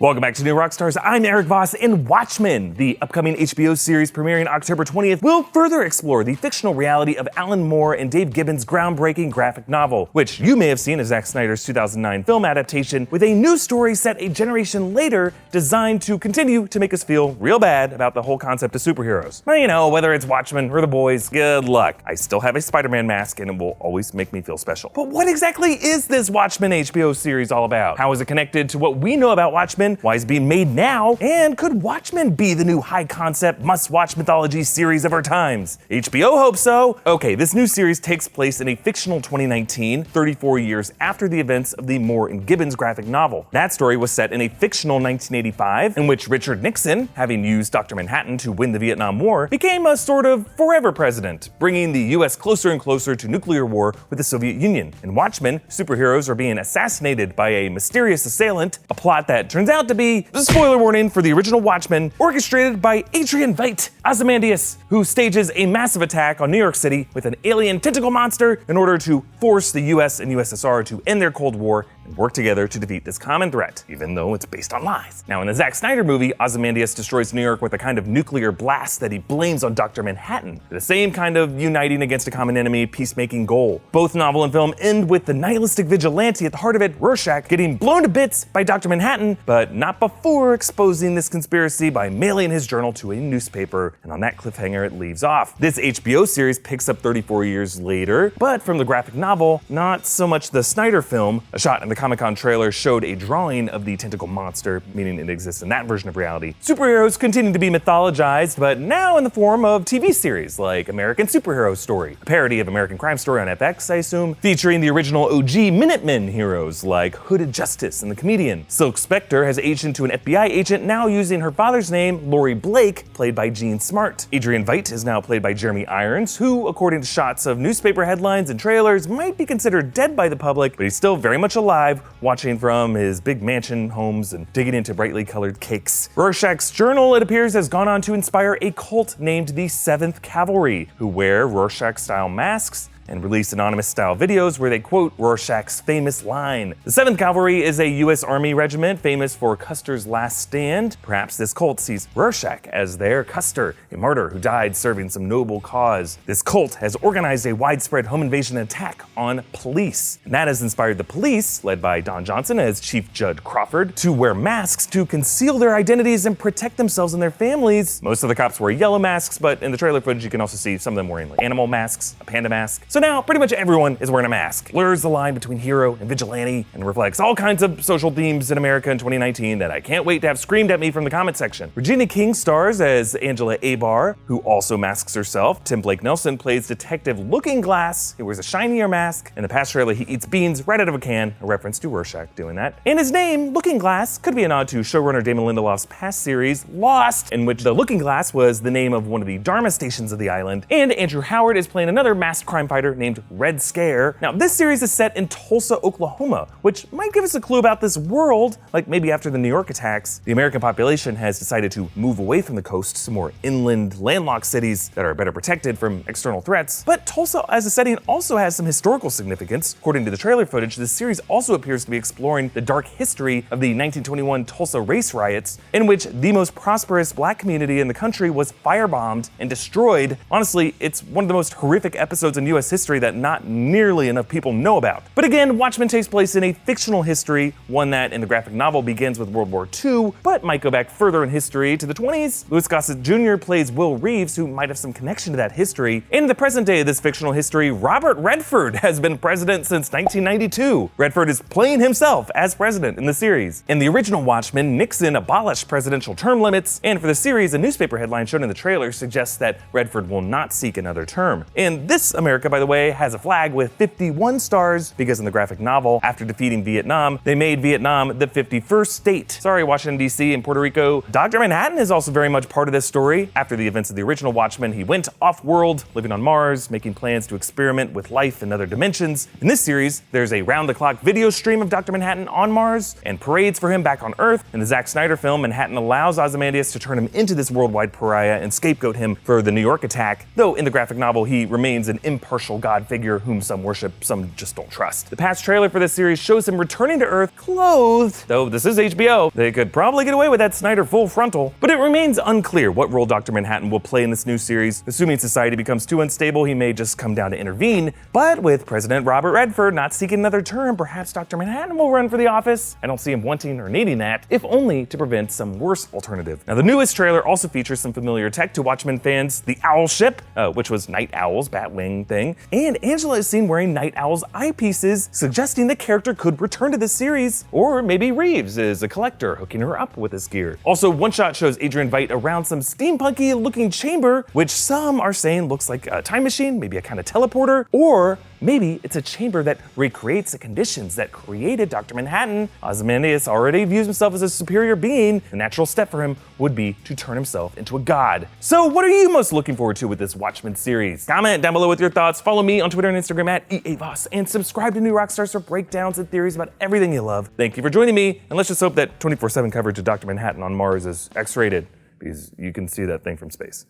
Welcome back to New Rockstars. I'm Erik Voss, and Watchmen, the upcoming HBO series premiering October 20th, will further explore the fictional reality of Alan Moore and Dave Gibbons' groundbreaking graphic novel, which you may have seen as Zack Snyder's 2009 film adaptation, with a new story set a generation later designed to continue to make us feel real bad about the whole concept of superheroes. Well, you know, whether it's Watchmen or The Boys, good luck. I still have a Spider-Man mask, and it will always make me feel special. But what exactly is this Watchmen HBO series all about? How is it connected to what we know about Watchmen? Why is it being made now? And could Watchmen be the new high-concept, must-watch mythology series of our times? HBO hopes so. Okay, this new series takes place in a fictional 2019, 34 years after the events of the Moore and Gibbons graphic novel. That story was set in a fictional 1985, in which Richard Nixon, having used Dr. Manhattan to win the Vietnam War, became a sort of forever president, bringing the US closer and closer to nuclear war with the Soviet Union. In Watchmen, superheroes are being assassinated by a mysterious assailant, a plot that turns out to be, spoiler warning for the original Watchmen, orchestrated by Adrian Veidt, Ozymandias, who stages a massive attack on New York City with an alien tentacle monster in order to force the US and USSR to end their Cold War and work together to defeat this common threat, even though it's based on lies. Now, in the Zack Snyder movie, Ozymandias destroys New York with a kind of nuclear blast that he blames on Dr. Manhattan, the same kind of uniting against a common enemy, peacemaking goal. Both novel and film end with the nihilistic vigilante at the heart of it, Rorschach, getting blown to bits by Dr. Manhattan, but not before exposing this conspiracy by mailing his journal to a newspaper, and on that cliffhanger it leaves off. This HBO series picks up 34 years later, but from the graphic novel, not so much the Snyder film. A shot in the Comic-Con trailer showed a drawing of the tentacle monster, meaning it exists in that version of reality. Superheroes continue to be mythologized, but now in the form of TV series like American Superhero Story, a parody of American Crime Story on FX, I assume, featuring the original OG Minutemen heroes like Hooded Justice and the Comedian. Silk Spectre has aged into an FBI agent, now using her father's name, Laurie Blake, played by Jean Smart. Adrian Veidt is now played by Jeremy Irons, who, according to shots of newspaper headlines and trailers, might be considered dead by the public, but he's still very much alive, watching from his big mansion homes and digging into brightly colored cakes. Rorschach's journal, it appears, has gone on to inspire a cult named the Seventh Cavalry, who wear Rorschach-style masks and release anonymous-style videos where they quote Rorschach's famous line. The 7th Cavalry is a U.S. Army regiment famous for Custer's last stand. Perhaps this cult sees Rorschach as their Custer, a martyr who died serving some noble cause. This cult has organized a widespread home invasion attack on police, and that has inspired the police, led by Don Johnson as Chief Judd Crawford, to wear masks to conceal their identities and protect themselves and their families. Most of the cops wear yellow masks, but in the trailer footage you can also see some of them wearing like animal masks, a panda mask. So now, pretty much everyone is wearing a mask. Blurs the line between hero and vigilante and reflects all kinds of social themes in America in 2019 that I can't wait to have screamed at me from the comment section. Regina King stars as Angela Abar, who also masks herself. Tim Blake Nelson plays Detective Looking Glass. He wears a shinier mask. In the past trailer, he eats beans right out of a can, a reference to Rorschach doing that. And his name, Looking Glass, could be a nod to showrunner Damon Lindelof's past series, Lost, in which the Looking Glass was the name of one of the Dharma stations of the island. And Andrew Howard is playing another masked crime fighter named Red Scare. Now, this series is set in Tulsa, Oklahoma, which might give us a clue about this world. Like maybe after the New York attacks, the American population has decided to move away from the coast to more inland, landlocked cities that are better protected from external threats. But Tulsa as a setting also has some historical significance. According to the trailer footage, this series also appears to be exploring the dark history of the 1921 Tulsa race riots, in which the most prosperous black community in the country was firebombed and destroyed. Honestly, it's one of the most horrific episodes in US history that not nearly enough people know about. But again, Watchmen takes place in a fictional history, one that in the graphic novel begins with World War II, but might go back further in history to the 20s. Louis Gossett Jr. plays Will Reeves, who might have some connection to that history. In the present day of this fictional history, Robert Redford has been president since 1992. Redford is playing himself as president in the series. In the original Watchmen, Nixon abolished presidential term limits, and for the series, a newspaper headline shown in the trailer suggests that Redford will not seek another term. And this America, by the way, has a flag with 51 stars because in the graphic novel, after defeating Vietnam, they made Vietnam the 51st state. Sorry, Washington, D.C. and Puerto Rico. Dr. Manhattan is also very much part of this story. After the events of the original Watchmen, he went off-world, living on Mars, making plans to experiment with life in other dimensions. In this series, there's a round-the-clock video stream of Dr. Manhattan on Mars and parades for him back on Earth. In the Zack Snyder film, Manhattan allows Ozymandias to turn him into this worldwide pariah and scapegoat him for the New York attack, though in the graphic novel, he remains an impartial controversial god figure whom some worship, some just don't trust. The past trailer for this series shows him returning to Earth clothed, though this is HBO. They could probably get away with that Snyder full frontal. But it remains unclear what role Dr. Manhattan will play in this new series. Assuming society becomes too unstable, he may just come down to intervene. But with President Robert Redford not seeking another term, perhaps Dr. Manhattan will run for the office. I don't see him wanting or needing that, if only to prevent some worse alternative. Now, the newest trailer also features some familiar tech to Watchmen fans: the owl ship, which was Night Owl's Batwing thing, and Angela is seen wearing Night Owl's eyepieces, suggesting the character could return to the series. Or maybe Reeves is a collector hooking her up with this gear. Also, one shot shows Adrian Veidt around some steampunky looking chamber, which some are saying looks like a time machine, maybe a kind of teleporter, or maybe it's a chamber that recreates the conditions that created Dr. Manhattan. Ozymandias already views himself as a superior being. The natural step for him would be to turn himself into a god. So what are you most looking forward to with this Watchmen series? Comment down below with your thoughts. Follow me on Twitter and Instagram at Erik Voss, and subscribe to New Rockstars for breakdowns and theories about everything you love. Thank you for joining me, and let's just hope that 24/7 coverage of Dr. Manhattan on Mars is X-rated, because you can see that thing from space.